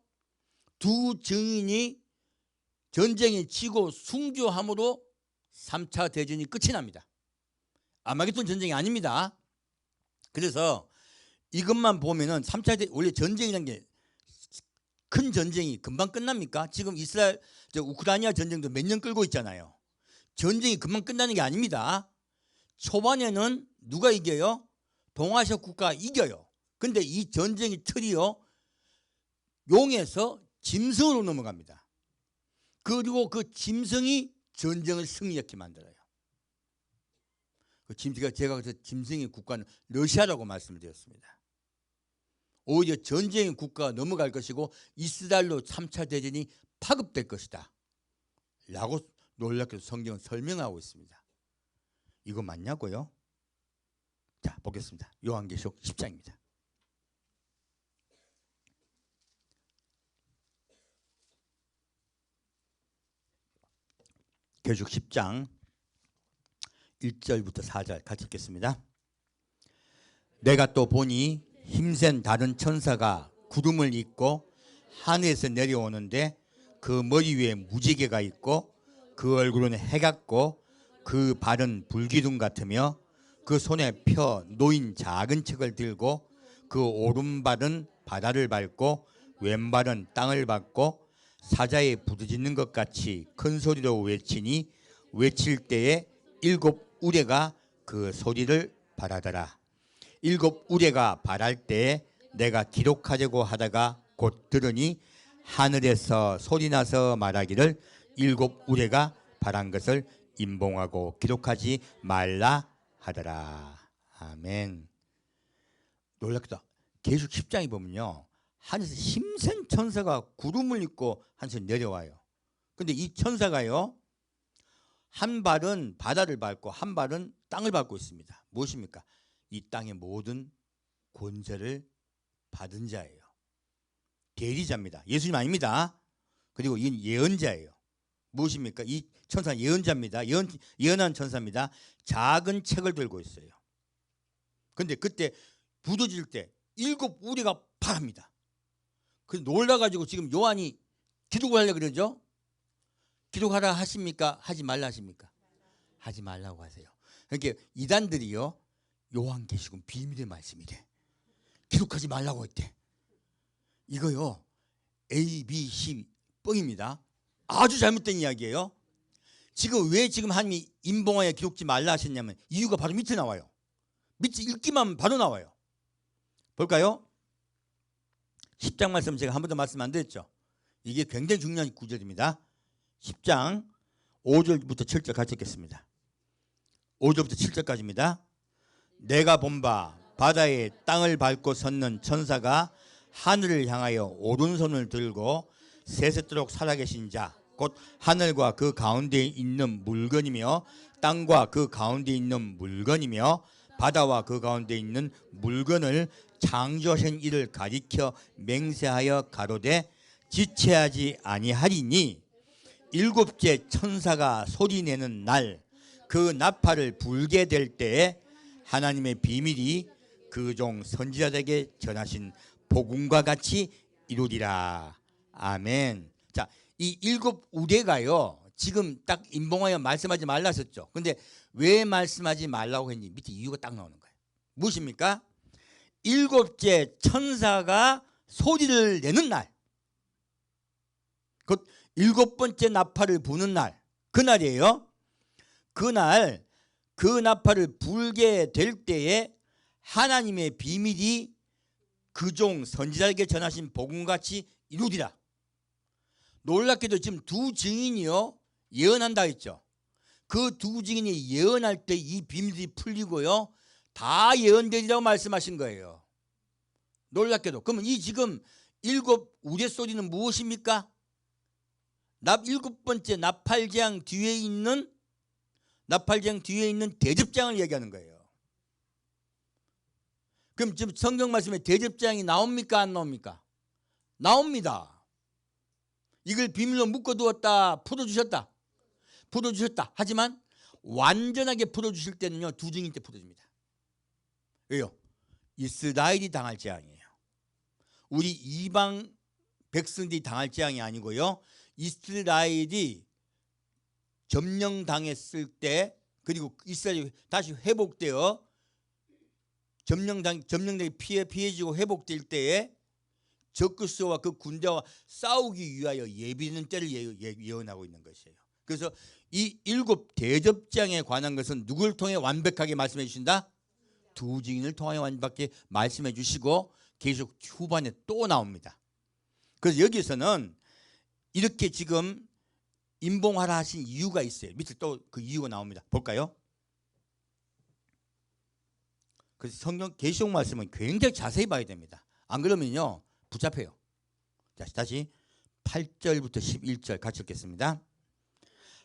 두 증인이 전쟁에 지고 순교함으로 3차 대전이 끝이 납니다. 아마겟돈 전쟁이 아닙니다. 그래서 이것만 보면은 3차 대전 원래 전쟁이라는 게 큰 전쟁이 금방 끝납니까? 지금 이스라엘 우크라이나 전쟁도 몇 년 끌고 있잖아요. 전쟁이 금방 끝나는 게 아닙니다. 초반에는 누가 이겨요? 동아시아 국가가 이겨요. 근데 이 전쟁의 틀이요 용에서 짐승으로 넘어갑니다. 그리고 그 짐승이 전쟁을 승리하게 만들어요. 제가 그래서 짐승의 국가는 러시아라고 말씀을 드렸습니다. 오히려 전쟁의 국가가 넘어갈 것이고 이스라엘로 3차 대전이 파급될 것이다 라고 놀랍게도 성경은 설명하고 있습니다. 이거 맞냐고요? 자, 보겠습니다. 요한계시록 10장입니다. 계시록 10장 1절부터 4절 같이 읽겠습니다. 내가 또 보니 힘센 다른 천사가 구름을 입고 하늘에서 내려오는데 그 머리 위에 무지개가 있고 그 얼굴은 해 같고 그 발은 불기둥 같으며 그 손에 펴 놓인 작은 책을 들고 그 오른발은 바다를 밟고 왼발은 땅을 밟고 사자에 부르짖는 것 같이 큰 소리로 외치니 외칠 때에 7 우레가 그 소리를 발하더라. 7 우레가 발할 때에 내가 기록하려고 하다가 곧 들으니 하늘에서 소리나서 말하기를 7 우레가 발한 것을 임봉하고 기록하지 말라 하더라. 아멘. 놀랍다. 계시록 10장에 보면요 하늘에서 힘센 천사가 구름을 입고 하늘에서 내려와요. 근데 이 천사가요 한 발은 바다를 밟고 한 발은 땅을 밟고 있습니다. 무엇입니까? 이 땅의 모든 권세를 받은 자예요. 대리자입니다. 예수님 아닙니다. 그리고 이건 예언자예요. 무엇입니까? 이 천사는 예언자입니다. 예언한 천사입니다. 작은 책을 들고 있어요. 근데 그때 부서질 때 7 우리가 발합니다. 그래서 놀라가지고 지금 요한이 기록을 하려고 그러죠. 기록하라 하십니까? 하지 말라 하십니까? 하지 말라고 하세요. 그러니까 이단들이요 요한계시록은 비밀의 말씀이래. 기록하지 말라고 했대. 이거요 A, B, C 뻥입니다. 아주 잘못된 이야기예요. 지금 왜 하나님이 임봉하여 기록지 말라 하셨냐면 이유가 바로 밑에 나와요. 밑에 읽기만 바로 나와요. 볼까요? 10장 말씀 제가 한 번도 말씀 안 드렸죠. 이게 굉장히 중요한 구절입니다. 10장 5절부터 7절 같이 읽겠습니다. 5절부터 7절까지입니다. 내가 본 바 바다에 땅을 밟고 섰는 천사가 하늘을 향하여 오른손을 들고 세세토록 살아계신 자 곧 하늘과 그 가운데에 있는 물건이며 땅과 그 가운데에 있는 물건이며 바다와 그 가운데 있는 물건을 창조하신 이를 가리켜 맹세하여 가로되 지체하지 아니하리니 일곱째 천사가 소리내는 날 그 나팔을 불게 될 때에 하나님의 비밀이 그 종 선지자에게 전하신 복음과 같이 이루리라. 아멘. 자, 이 일곱 우대가요 지금 딱 임봉하여 말씀하지 말라 했었죠. 근데 왜 말씀하지 말라고 했니? 밑에 이유가 딱 나오는 거예요. 무엇입니까? 일곱째 천사가 소리를 내는 날, 곧 일곱 번째 나팔을 부는 날, 그날이에요. 그날 그 나팔을 불게 될 때에 하나님의 비밀이 그 종 선지자에게 전하신 복음같이 이루리라. 놀랍게도 지금 두 증인이요 예언한다 했죠. 그 두 증인이 예언할 때 이 비밀이 풀리고요 다 예언되리라고 말씀하신 거예요. 놀랍게도. 그러면 이 지금 일곱 우레소리는 무엇입니까? 일곱 번째 나팔장 뒤에 있는 대접장을 얘기하는 거예요. 그럼 지금 성경 말씀에 대접장이 나옵니까 안 나옵니까? 나옵니다. 이걸 비밀로 묶어두었다, 풀어주셨다. 하지만 완전하게 풀어주실 때는요 두 증인 때 풀어줍니다. 왜요? 이스라엘이 당할 재앙이에요. 우리 이방 백성들이 당할 재앙이 아니고요 이스라엘이 점령당했을 때, 그리고 이스라엘이 다시 회복되어 점령당이 피해지고 회복될 때에 적그리스도와 그 군대와 싸우기 위하여 예비는 때를 예언하고 있는 것이에요. 그래서 이 일곱 대접장에 관한 것은 누구를 통해 완벽하게 말씀해 주신다? 두 증인을 통하여 완벽하게 말씀해 주시고 계속 후반에 또 나옵니다. 그래서 여기서는 이렇게 지금 임봉하라 하신 이유가 있어요. 밑에 또 그 이유가 나옵니다. 볼까요? 그래서 성경 계시록 말씀은 굉장히 자세히 봐야 됩니다. 안 그러면요 붙잡혀요. 자, 다시 8절부터 11절 같이 읽겠습니다.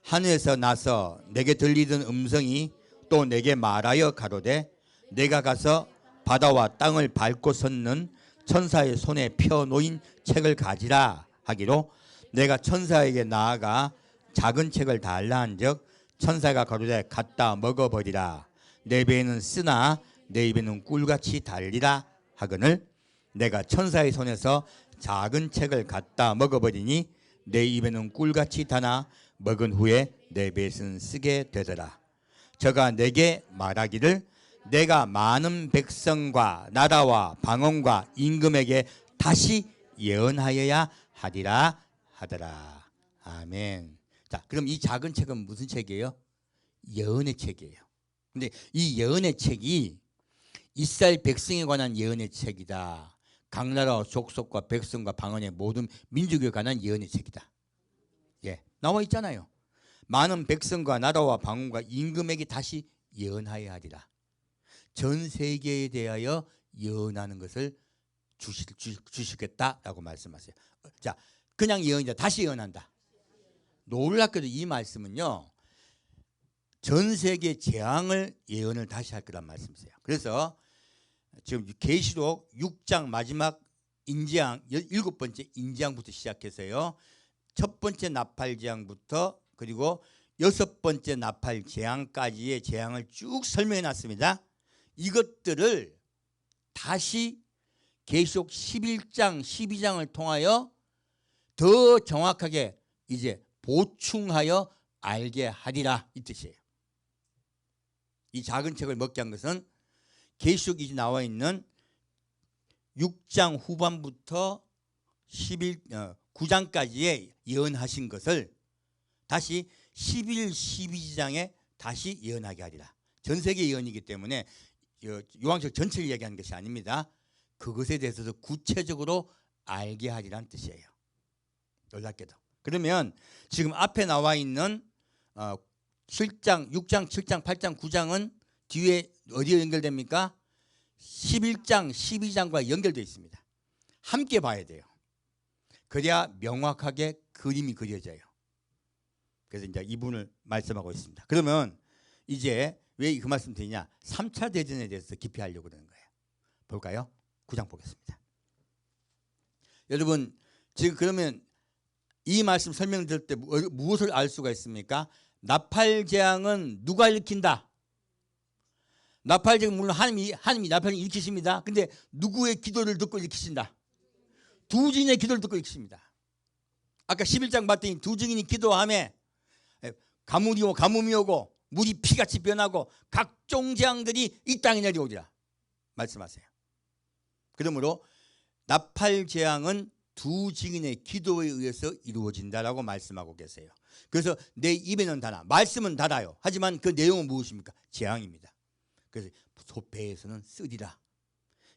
하늘에서 나서 내게 들리던 음성이 또 내게 말하여 가로되 내가 가서 바다와 땅을 밟고 섰는 천사의 손에 펴놓인 책을 가지라 하기로 내가 천사에게 나아가 작은 책을 달라 한즉 천사가 가로되 갖다 먹어버리라. 내 배에는 쓰나 내 입에는 꿀같이 달리라 하거늘 내가 천사의 손에서 작은 책을 갖다 먹어버리니 내 입에는 꿀같이 다나 먹은 후에 내 배에서는 쓰게 되더라. 저가 내게 말하기를 내가 많은 백성과 나라와 방언과 임금에게 다시 예언하여야 하리라 하더라. 아멘. 자, 그럼 이 작은 책은 무슨 책이에요? 예언의 책이에요. 근데 이 예언의 책이 이스라엘 백성에 관한 예언의 책이다. 각 나라와 족속과 백성과 방언의 모든 민족에 관한 예언의 책이다. 예, 나와 있잖아요. 많은 백성과 나라와 방언과 임금에게 다시 예언하여야 하리라. 전 세계에 대하여 예언하는 것을 주시겠다라고 말씀하세요. 자, 그냥 예언이다. 다시 예언한다. 놀랍게도 이 말씀은요. 전 세계 재앙을 예언을 다시 할 거란 말씀이세요. 그래서 지금 계시록 6장 마지막 인재앙 7번째 인재앙부터 시작해서요. 첫 번째 나팔 재앙부터 그리고 6번째 나팔 재앙까지의 재앙을 쭉 설명해 놨습니다. 이것들을 다시 계시록 11장 12장을 통하여 더 정확하게 이제 보충하여 알게 하리라 이 뜻이에요. 이 작은 책을 먹게 한 것은 계시록이 나와 있는 6장 후반부터 9장까지의 예언하신 것을 다시 11, 12장에 다시 예언하게 하리라. 전 세계 예언이기 때문에 요한계시록 전체를 얘기하는 것이 아닙니다. 그것에 대해서도 구체적으로 알게 하리라는 뜻이에요. 놀랍게도. 그러면 지금 앞에 나와 있는 7장, 6장, 7장, 8장, 9장은 뒤에 어디에 연결됩니까? 11장, 12장과 연결되어 있습니다. 함께 봐야 돼요. 그래야 명확하게 그림이 그려져요. 그래서 이제 이 부분을 말씀하고 있습니다. 그러면 이제 왜 그 말씀 드리냐? 3차 대전에 대해서 깊이 하려고 그러는 거예요. 볼까요? 9장 보겠습니다. 여러분 지금 그러면 이 말씀 설명 들을 때 무엇을 알 수가 있습니까? 나팔 재앙은 누가 일으킨다? 나팔 재앙은 물론 하나님이 나팔을 일으키십니다. 근데 누구의 기도를 듣고 일으키신다? 두 증인의 기도를 듣고 일으키십니다. 아까 11장 봤더니 두 증인이 기도하며 가뭄이 오고 물이 피같이 변하고 각종 재앙들이 이 땅에 내려오리라 말씀하세요. 그러므로 나팔 재앙은 두 증인의 기도에 의해서 이루어진다라고 말씀하고 계세요. 그래서 내 입에는 달아, 말씀은 달아요. 하지만 그 내용은 무엇입니까? 재앙입니다. 그래서 소배에서는 쓰리라.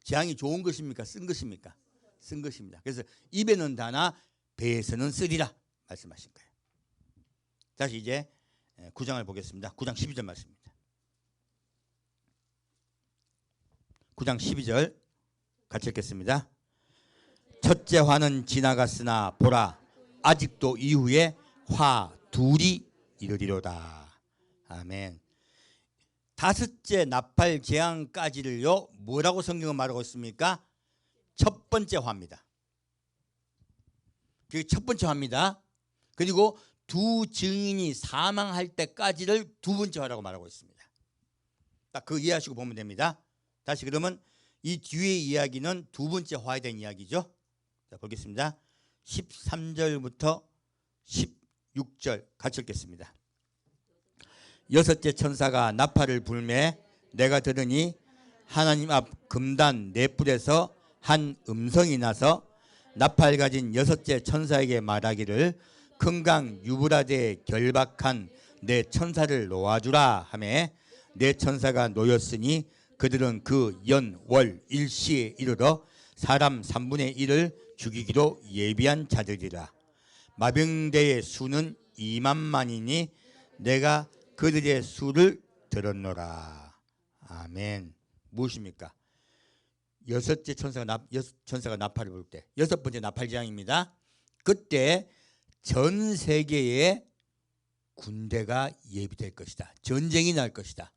재앙이 좋은 것입니까? 쓴 것입니까? 쓴 것입니다. 그래서 입에는 다나 배에서는 쓰리라 말씀하신 거예요. 다시 이제 9장을 보겠습니다. 9장 12절 말씀입니다. 9장 12절 같이 읽겠습니다. 첫째 화는 지나갔으나 보라 아직도 이후에 화 둘이 이르리로다. 아멘. 다섯째 나팔 재앙까지를요 뭐라고 성경은 말하고 있습니까? 첫 번째 화입니다. 그게 첫 번째 화입니다. 그리고 두 증인이 사망할 때까지를 두 번째 화라고 말하고 있습니다. 딱 그 이해하시고 보면 됩니다. 다시 그러면 이 뒤의 이야기는 두 번째 화에 대한 이야기죠. 자, 보겠습니다. 13절부터 16절 같이 읽겠습니다. 여섯째 천사가 나팔을 불매 내가 들으니 하나님 앞 금단 네 뿔에서 한 음성이 나서 나팔 가진 여섯째 천사에게 말하기를 큰 강 유브라데에 결박한 내 천사를 놓아주라 하매 내 천사가 놓였으니 그들은 그 연, 월, 일시에 이르러 사람 3분의 1을 죽이기로 예비한 자들이라. 마병대의 수는 2만만이니 내가 그들의 수를 들었노라. 아멘. 무엇입니까? 여섯째 천사가 나팔을 불 때 여섯 번째 나팔 재앙입니다. 그때 전 세계에 군대가 예비될 것이다. 전쟁이 날 것이다.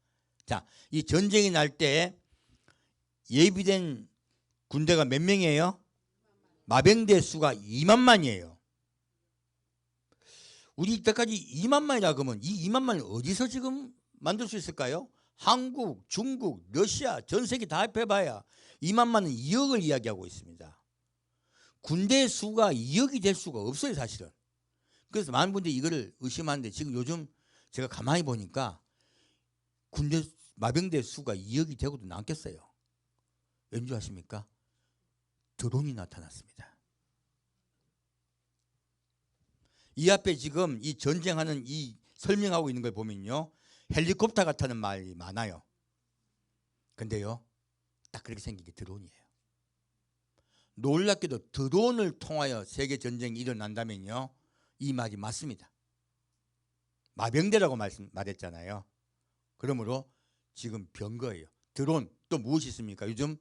자, 이 전쟁이 날 때 예비된 군대가 몇 명이에요? 마병대 수가 2만만이에요. 우리 이때까지 2만만이라 그러면 이 2만만을 어디서 지금 만들 수 있을까요? 한국, 중국, 러시아 전 세계 다 합해봐야 2만만은 2억을 이야기하고 있습니다. 군대 수가 2억이 될 수가 없어요 사실은. 그래서 많은 분들이 이거를 의심하는데 지금 요즘 제가 가만히 보니까 군대 마병대 수가 2억이 되고도 남겠어요. 왠지 아십니까? 드론이 나타났습니다. 이 앞에 지금 이 전쟁하는 이 설명하고 있는 걸 보면요 헬리콥터 같다는 말이 많아요. 근데요 딱 그렇게 생긴 게 드론이에요. 놀랍게도 드론을 통하여 세계 전쟁이 일어난다면요 이 말이 맞습니다. 마병대라고 말했잖아요. 그러므로 지금 병거예요. 드론 또 무엇이 있습니까? 요즘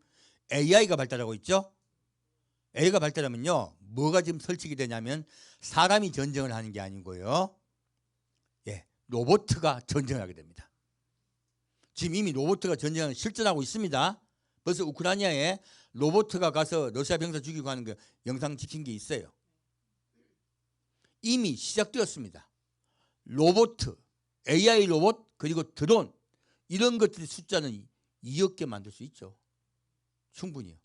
AI가 발달하고 있죠. AI가 발달하면요 뭐가 지금 설치게 되냐면 사람이 전쟁을 하는 게 아니고요 로봇가 전쟁을 하게 됩니다. 지금 이미 로봇가 전쟁을 실전하고 있습니다. 벌써 우크라이나에 로봇가 가서 러시아 병사 죽이고 하는 그 영상 찍힌 게 있어요. 이미 시작되었습니다. 로봇, AI 로봇 그리고 드론 이런 것들의 숫자는 2억 개 만들 수 있죠. 충분히요.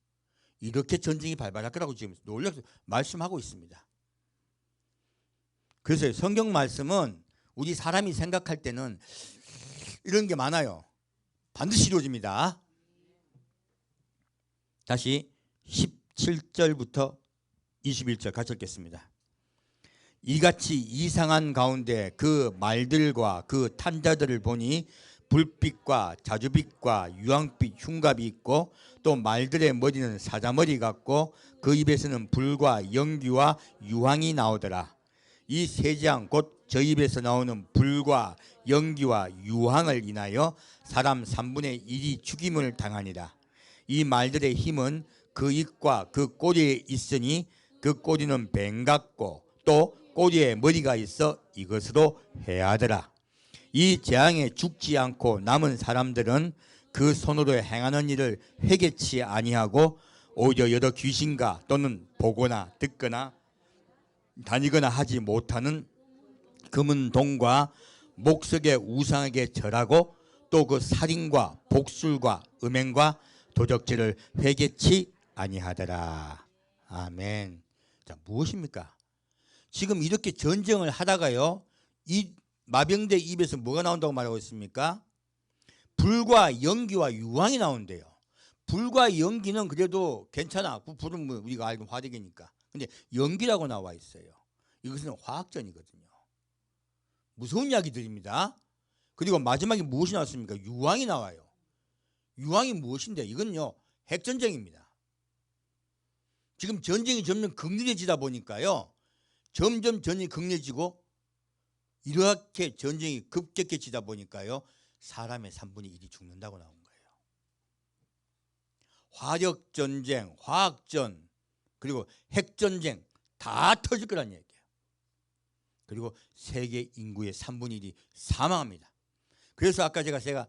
이렇게 전쟁이 발발할 거라고 지금 놀라서 말씀하고 있습니다. 그래서 성경 말씀은 우리 사람이 생각할 때는 이런 게 많아요. 반드시 이루어집니다. 다시 17절부터 21절 같이 읽겠습니다. 이같이 이상한 가운데 그 말들과 그 탄자들을 보니 불빛과 자주빛과 유황빛 흉갑이 있고 또 말들의 머리는 사자머리 같고 그 입에서는 불과 연기와 유황이 나오더라. 이 세 재앙 곧 저 입에서 나오는 불과 연기와 유황을 인하여 사람 3분의 1이 죽임을 당하니라. 이 말들의 힘은 그 입과 그 꼬리에 있으니 그 꼬리는 뱀 같고 또 꼬리에 머리가 있어 이것으로 해하더라. 이 재앙에 죽지 않고 남은 사람들은 그 손으로 행하는 일을 회개치 아니하고 오히려 여러 귀신과 또는 보거나 듣거나 다니거나 하지 못하는 금은 동과 목석의 우상에게 절하고 또 그 살인과 복술과 음행과 도적질을 회개치 아니하더라. 아멘. 자, 무엇입니까? 지금 이렇게 전쟁을 하다가요, 이 마병대 입에서 뭐가 나온다고 말하고 있습니까? 불과 연기와 유황이 나온대요. 불과 연기는 그래도 괜찮아. 불은 뭐 우리가 알고 화덕이니까. 근데 연기라고 나와 있어요. 이것은 화학전이거든요. 무서운 이야기들입니다. 그리고 마지막에 무엇이 나왔습니까? 유황이 나와요. 유황이 무엇인데? 이건요, 핵전쟁입니다. 지금 전쟁이 점점 극렬해지다 보니까요, 점점 전쟁이 극렬해지고 이렇게 전쟁이 급격해지다 보니까요, 사람의 3분의 1이 죽는다고 나온 거예요. 화력전쟁, 화학전, 그리고 핵전쟁 다 터질 거란 얘기예요. 그리고 세계 인구의 3분의 1이 사망합니다. 그래서 아까 제가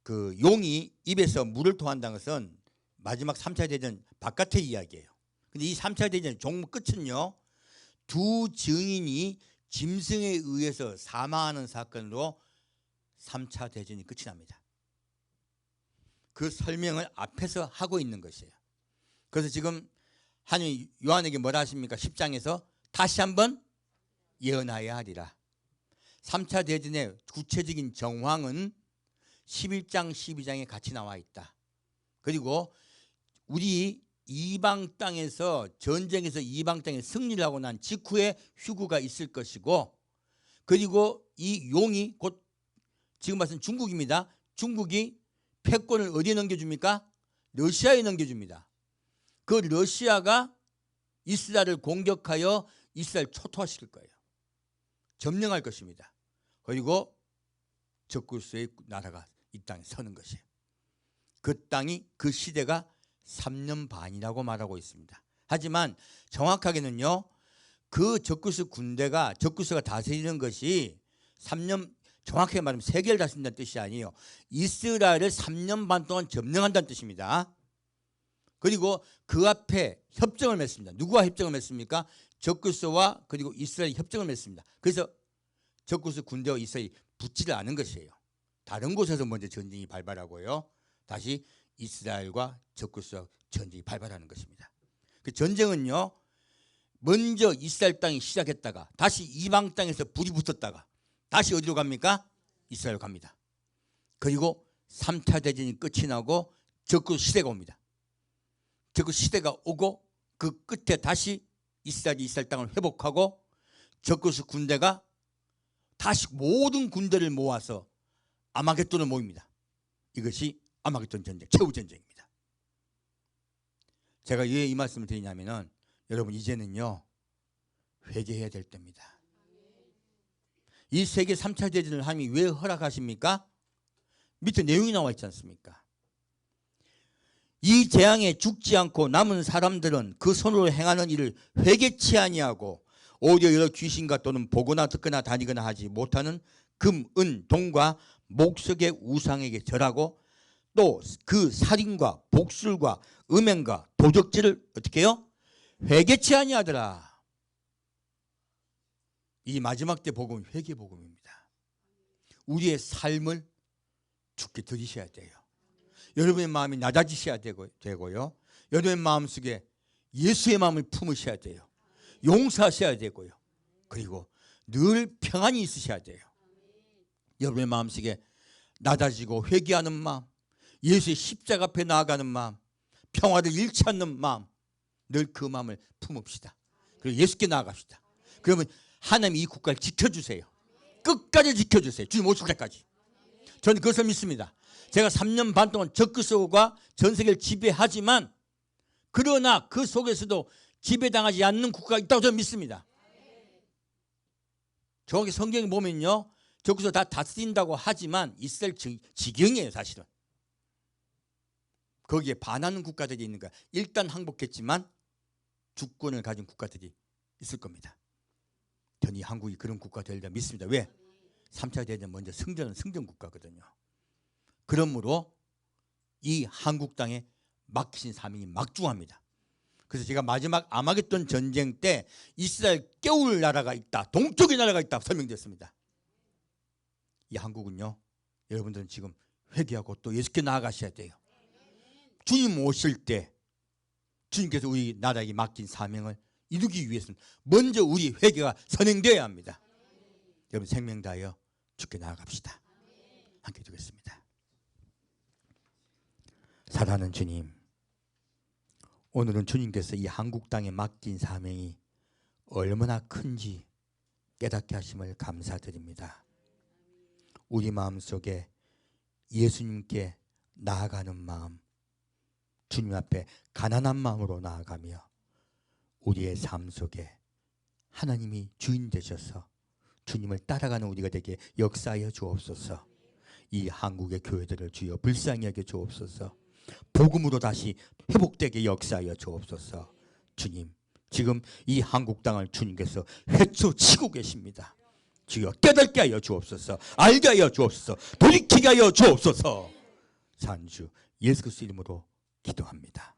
그 용이 입에서 물을 토한다는 것은 마지막 3차 대전 바깥의 이야기예요. 근데 이 3차 대전 종목 끝은요, 두 증인이 짐승에 의해서 사망하는 사건으로 3차 대전이 끝이 납니다. 그 설명을 앞에서 하고 있는 것이에요. 그래서 지금 하나님 요한에게 뭐라 하십니까? 10장에서 다시 한번 예언하여야 하리라. 3차 대전의 구체적인 정황은 11장 12장에 같이 나와 있다. 그리고 우리 이방 땅에서 전쟁에서 이방 땅에 승리를 하고 난 직후에 휴거가 있을 것이고, 그리고 이 용이 곧 지금 말씀 중국입니다. 중국이 패권을 어디에 넘겨줍니까? 러시아에 넘겨줍니다. 그 러시아가 이스라엘을 공격하여 이스라엘 초토화시킬 거예요. 점령할 것입니다. 그리고 적그리스도의 나라가 이 땅에 서는 것이에요. 그 땅이, 그 시대가 3년 반이라고 말하고 있습니다. 하지만 정확하게는요, 그 적그리스도 군대가, 적그리스도가 다스리는 것이 3년, 정확하게 말하면 세계를 다스린다는 뜻이 아니에요. 이스라엘을 3년 반 동안 점령한다는 뜻입니다. 그리고 그 앞에 협정을 맺습니다. 누구와 협정을 맺습니까? 적그리스도와 그리고 이스라엘이 협정을 맺습니다. 그래서 적그리스도 군대와 이스라엘이 붙지를 않은 것이에요. 다른 곳에서 먼저 전쟁이 발발하고요, 다시 이스라엘과 적그리스도와 전쟁이 발발하는 것입니다. 그 전쟁은요, 먼저 이스라엘 땅이 시작했다가 다시 이방 땅에서 불이 붙었다가 다시 어디로 갑니까? 이스라엘로 갑니다. 그리고 3차 대전이 끝이 나고 적그리스도 시대가 옵니다. 적그리스도 시대가 오고 그 끝에 다시 이스라엘이 이스라엘 땅을 회복하고 적그리스도 군대가 다시 모든 군대를 모아서 아마겟돈을 모입니다. 이것이 아마겟돈 전쟁, 최후 전쟁입니다. 제가 왜 이 말씀을 드리냐면은, 여러분 이제는요, 회개해야 될 때입니다. 이 세계 3차 대전을 하나님이 왜 허락하십니까? 밑에 내용이 나와 있지 않습니까? 이 재앙에 죽지 않고 남은 사람들은 그 손으로 행하는 일을 회개치 아니하고 오히려 여러 귀신과 또는 보거나 듣거나 다니거나 하지 못하는 금, 은, 동과 목석의 우상에게 절하고 또 그 살인과 복술과 음행과 도적질을 어떻게 해요? 회개치 아니하더라. 이 마지막 때 복음은 회개 복음입니다. 우리의 삶을 주께 드리셔야 돼요. 여러분의 마음이 낮아지셔야 되고요. 여러분의 마음속에 예수의 마음을 품으셔야 돼요. 용서하셔야 되고요. 그리고 늘 평안이 있으셔야 돼요. 여러분의 마음속에 낮아지고 회개하는 마음, 예수의 십자가 앞에 나아가는 마음, 평화를 잃지 않는 마음, 늘 그 마음을 품읍시다. 그리고 예수께 나아갑시다. 그러면 하나님이 이 국가를 지켜주세요. 끝까지 지켜주세요. 주님 오실 때까지. 저는 그것을 믿습니다. 제가 3년 반 동안 적그리스도가 전 세계를 지배하지만, 그러나 그 속에서도 지배당하지 않는 국가가 있다고 저는 믿습니다. 정확히 성경에 보면요, 적그리스도 다 다스린다고 하지만 이스라엘 지경이에요. 사실은 거기에 반하는 국가들이 있는 거야. 일단 항복했지만 주권을 가진 국가들이 있을 겁니다. 저는 이 한국이 그런 국가 되리라 믿습니다. 왜? 3차 대전 먼저 승전은 승전 국가거든요. 그러므로 이 한국 땅에 막히신 사명이 막중합니다. 그래서 제가 마지막 아마겟돈 전쟁 때 이스라엘 깨울 나라가 있다, 동쪽의 나라가 있다 설명드렸습니다. 이 한국은요, 여러분들은 지금 회개하고 또 예수께 나아가셔야 돼요. 주님 오실 때 주님께서 우리 나라에게 맡긴 사명을 이루기 위해서는 먼저 우리 회개가 선행되어야 합니다. 여러분 생명 다하여 주께 나아갑시다. 함께 기도하겠습니다. 사랑하는 주님, 오늘은 주님께서 이 한국 땅에 맡긴 사명이 얼마나 큰지 깨닫게 하심을 감사드립니다. 우리 마음속에 예수님께 나아가는 마음, 주님 앞에 가난한 마음으로 나아가며 우리의 삶 속에 하나님이 주인 되셔서 주님을 따라가는 우리가 되게 역사하여 주옵소서. 이 한국의 교회들을 주여 불쌍히 여겨 주옵소서. 복음으로 다시 회복되게 역사하여 주옵소서. 주님, 지금 이 한국 땅을 주님께서 회초치고 계십니다. 주여 깨닫게 하여 주옵소서. 알게 하여 주옵소서. 돌이키게 하여 주옵소서. 산주 예수 그리스도 이름으로 기도합니다.